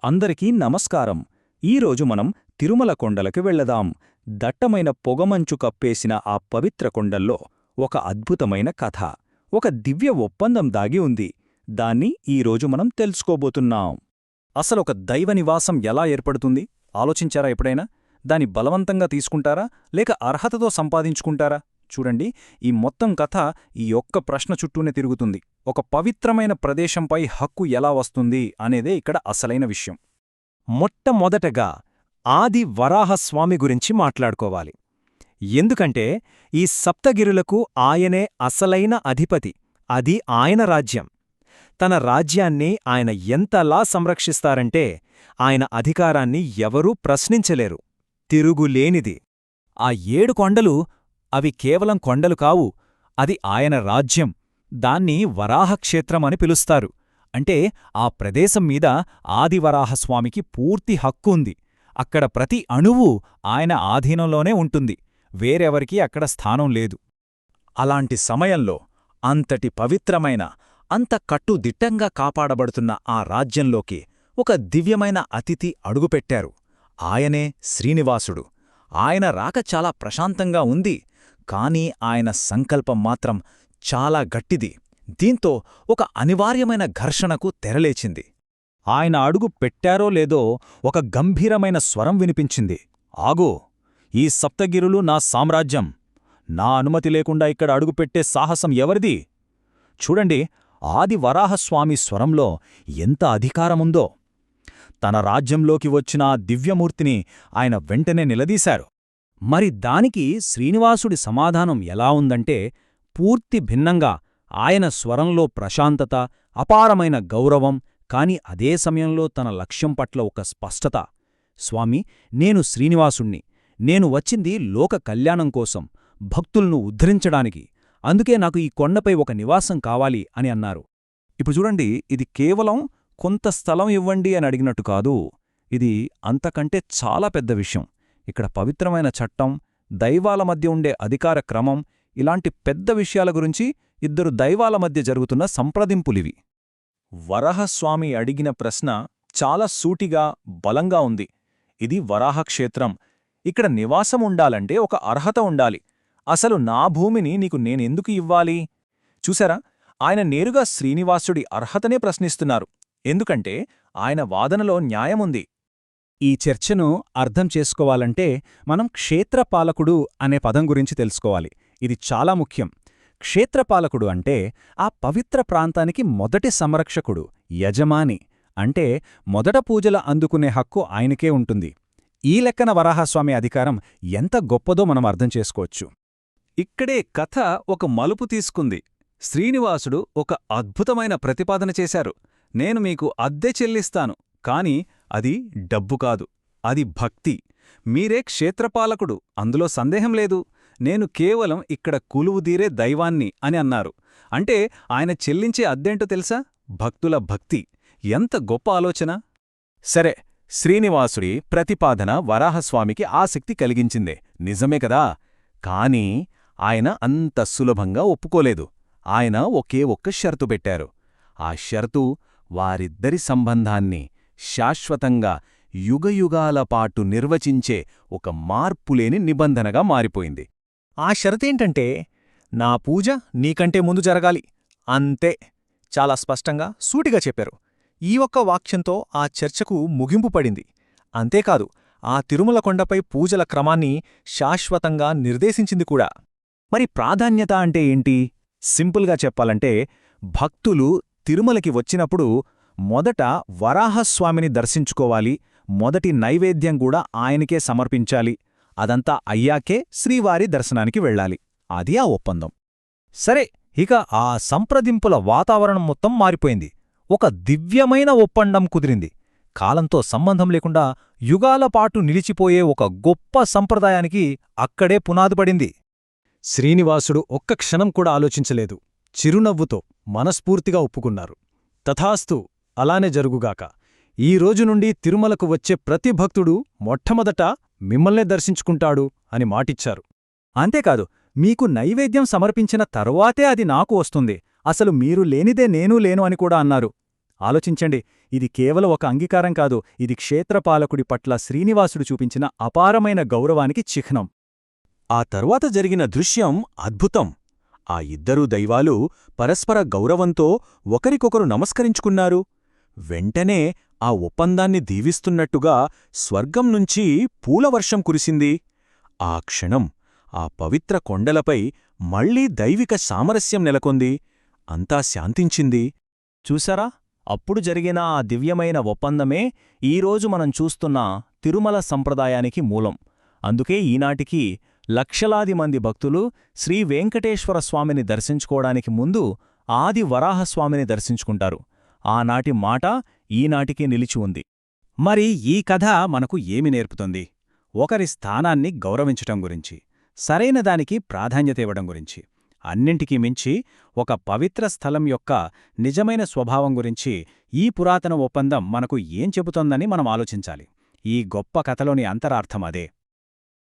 అందరికీ నమస్కారం. ఈరోజు మనం తిరుమల కొండలకి వెళ్లదాం. దట్టమైన పొగమంచు కప్పేసిన ఆ పవిత్ర కొండల్లో ఒక అద్భుతమైన కథ, ఒక దివ్య ఒప్పందం దాగి ఉంది. దాన్ని ఈరోజు మనం తెలుసుకోబోతున్నాం. అసలొక దైవ నివాసం ఎలా ఏర్పడుతుంది ఆలోచించారా ఎప్పుడైనా? దాని బలవంతంగా తీసుకుంటారా లేక అర్హతతో సంపాదించుకుంటారా? చూడండి, ఈ మొత్తం కథ ఈ ఒక్క ప్రశ్న చుట్టూనే తిరుగుతుంది. ఒక పవిత్రమైన ప్రదేశంపై హక్కు ఎలా వస్తుంది అనేదే ఇక్కడ అసలైన విషయం. మొట్టమొదటగా ఆది వరాహస్వామి గురించి మాట్లాడుకోవాలి. ఎందుకంటే ఈ సప్తగిరులకు ఆయనే అసలైన అధిపతి. అది ఆయన రాజ్యం. తన రాజ్యాన్ని ఆయన ఎంతలా సంరక్షిస్తారంటే ఆయన అధికారాన్ని ఎవరూ ప్రశ్నించలేరు. తిరుగులేనిది. ఆ 7 కొండలు అవి కేవలం కొండలు కావు, అది ఆయన రాజ్యం. దాన్ని వరాహక్షేత్రమని పిలుస్తారు. అంటే ఆ ప్రదేశం మీద ఆదివరాహస్వామికి పూర్తి హక్కు ఉంది. అక్కడ ప్రతి అణువూ ఆయన ఆధీనంలోనే ఉంటుంది. వేరెవరికీ అక్కడ స్థానం లేదు. అలాంటి సమయంలో అంతటి పవిత్రమైన, అంత కట్టుదిట్టంగా కాపాడబడుతున్న ఆ రాజ్యంలోకి ఒక దివ్యమైన అతిథి అడుగుపెట్టారు. ఆయనే శ్రీనివాసుడు. ఆయన రాక చాలా ప్రశాంతంగా ఉంది, కాని ఆయన సంకల్పం మాత్రం చాలా గట్టిది. దీంతో ఒక అనివార్యమైన ఘర్షణకు తెరలేచింది. ఆయన అడుగు పెట్టారో లేదో ఒక గంభీరమైన స్వరం వినిపించింది. ఆగో! ఈ సప్తగిరులు నా సామ్రాజ్యం. నా అనుమతి లేకుండా ఇక్కడ అడుగుపెట్టే సాహసం ఎవరిది? చూడండి, ఆది వరాహస్వామి స్వరంలో ఎంత అధికారముందో. తన రాజ్యంలోకి వచ్చిన ఆ దివ్యమూర్తిని ఆయన వెంటనే నిలదీశారు. మరి దానికి శ్రీనివాసుడి సమాధానం ఎలా ఉందంటే పూర్తి భిన్నంగా. ఆయన స్వరంలో ప్రశాంతత, అపారమైన గౌరవం, కాని అదే సమయంలో తన లక్ష్యం పట్ల ఒక స్పష్టత. స్వామీ, నేను శ్రీనివాసుణ్ణి. నేను వచ్చింది లోక కళ్యాణం కోసం, భక్తులను ఉద్ధరించడానికి. అందుకే నాకు ఈ కొండపై ఒక నివాసం కావాలి అని అన్నారు. ఇప్పుడు చూడండి, ఇది కేవలం కొంత స్థలం ఇవ్వండి అని అడిగినట్టు కాదు. ఇది అంతకంటే చాలా పెద్ద విషయం. ఇక్కడ పవిత్రమైన చట్టం, దైవాల మధ్య ఉండే అధికార క్రమం, ఇలాంటి పెద్ద విషయాల గురించి ఇద్దరు దైవాల మధ్య జరుగుతున్న సంప్రదింపులివి. వరాహస్వామి అడిగిన ప్రశ్న చాలా సూటిగా, బలంగా ఉంది. ఇది వరాహక్షేత్రం. ఇక్కడ నివాసం ఉండాలంటే ఒక అర్హత ఉండాలి. అసలు నా భూమిని నీకు నేనెందుకు ఇవ్వాలి? చూశారా, ఆయన నేరుగా శ్రీనివాసుడి అర్హతనే ప్రశ్నిస్తున్నారు. ఎందుకంటే ఆయన వాదనలో న్యాయముంది. ఈ చర్చను అర్థం చేసుకోవాలంటే మనం క్షేత్రపాలకుడు అనే పదం గురించి తెలుసుకోవాలి. ఇది చాలా ముఖ్యం. క్షేత్రపాలకుడు అంటే ఆ పవిత్ర ప్రాంతానికి మొదటి సంరక్షకుడు, యజమాని. అంటే మొదట పూజల అందుకునే హక్కు ఆయనకే ఉంటుంది. ఈ లెక్కన వరాహస్వామి అధికారం ఎంత గొప్పదో మనం అర్థం చేసుకోవచ్చు. ఇక్కడే కథ ఒక మలుపు తీసుకుంది. శ్రీనివాసుడు ఒక అద్భుతమైన ప్రతిపాదన చేశారు. నేను మీకు అద్దె చెల్లిస్తాను, కాని అది డబ్బు కాదు, అది భక్తి. మీరే క్షేత్రపాలకుడు, అందులో సందేహం లేదు. నేను కేవలం ఇక్కడ కొలువుదీరే దైవాన్ని అని అన్నారు. అంటే ఆయన చెల్లించే అద్దెంటో తెలుసా? భక్తుల భక్తి. ఎంత గొప్ప ఆలోచన! సరే, శ్రీనివాసుడి ప్రతిపాదన వరాహస్వామికి ఆసక్తి కలిగించిందే, నిజమే కదా. కాని ఆయన అంత సులభంగా ఒప్పుకోలేదు. ఆయన ఒకే ఒక్క షరతు పెట్టారు. ఆ షరతు వారిద్దరి సంబంధాన్ని శాశ్వతంగా యుగయుగాల పాటు నిర్వచించే ఒక మార్పులేని నిబంధనగా మారిపోయింది. ఆ షరతేంటంటే, నా పూజ నీకంటే ముందు జరగాలి. అంతే. చాలా స్పష్టంగా, సూటిగా చెప్పారు. ఈ ఒక్క వాక్యంతో ఆ చర్చకు ముగింపు పడింది. అంతేకాదు, ఆ తిరుమల కొండపై పూజల క్రమాన్ని శాశ్వతంగా నిర్దేశించింది కూడా. మరి ప్రాధాన్యత అంటే ఏంటి? సింపుల్గా చెప్పాలంటే, భక్తులు తిరుమలకి వచ్చినప్పుడు మొదట వరాహస్వామిని దర్శించుకోవాలి. మొదటి నైవేద్యం కూడా ఆయనకే సమర్పించాలి. అదంతా అయ్యాకే శ్రీవారి దర్శనానికి వెళ్ళాలి. అది ఆ ఒప్పందం. సరే, ఇక ఆ సంప్రదింపుల వాతావరణం మొత్తం మారిపోయింది. ఒక దివ్యమైన ఒప్పందం కుదిరింది. కాలంతో సంబంధం లేకుండా యుగాలపాటు నిలిచిపోయే ఒక గొప్ప సంప్రదాయానికి అక్కడే పునాదిపడింది. శ్రీనివాసుడు ఒక్క క్షణం కూడా ఆలోచించలేదు. చిరునవ్వుతో మనస్ఫూర్తిగా ఒప్పుకున్నారు. తథాస్తు, అలానే జరుగుగాక. ఈ రోజు నుండి తిరుమలకు వచ్చే ప్రతి భక్తుడు మొట్టమొదట మిమ్మల్నే దర్శించుకుంటాడు అని మాటిచ్చారు. అంతేకాదు, మీకు నైవేద్యం సమర్పించిన తరువాతే అది నాకు వస్తుంది. అసలు మీరు లేనిదే నేనూ లేను అని కూడా అన్నారు. ఆలోచించండి, ఇది కేవలం ఒక అంగీకారం కాదు, ఇది క్షేత్రపాలకుడి పట్ల శ్రీనివాసుడు చూపించిన అపారమైన గౌరవానికి చిహ్నం. ఆ తరువాత జరిగిన దృశ్యం అద్భుతం. ఆ ఇద్దరూ దైవాలు పరస్పర గౌరవంతో ఒకరికొకరు నమస్కరించుకున్నారు. వెంటనే ఆ ఒప్పందాన్ని దీవిస్తున్నట్టుగా స్వర్గం నుంచి పూలవర్షం కురిసింది. ఆ క్షణం ఆ పవిత్ర కొండలపై మళ్లీ దైవిక సామరస్యం నెలకొంది. అంతా శాంతించింది. చూసారా, అప్పుడు జరిగిన ఆ దివ్యమైన ఒప్పందమే ఈరోజు మనం చూస్తున్న తిరుమల సంప్రదాయానికి మూలం. అందుకే ఈనాటికి లక్షలాది మంది భక్తులు శ్రీ వెంకటేశ్వర స్వామిని దర్శించుకోవడానికి ముందు ఆది వరాహస్వామిని దర్శించుకుంటారు. ఆనాటి మాట ఈనాటికి నిలిచి ఉంది. మరి ఈ కథ మనకు ఏమి నేర్పుతుంది? ఒకరి స్థానాన్ని గౌరవించటం గురించి, సరైన దానికి ప్రాధాన్యత ఇవ్వడం గురించి, అన్నింటికీ మించి ఒక పవిత్ర స్థలం యొక్క నిజమైన స్వభావం గురించి ఈ పురాతన ఒప్పందం మనకు ఏం చెబుతోందని మనం ఆలోచించాలి. ఈ గొప్ప కథలోని అంతరార్థం అదే.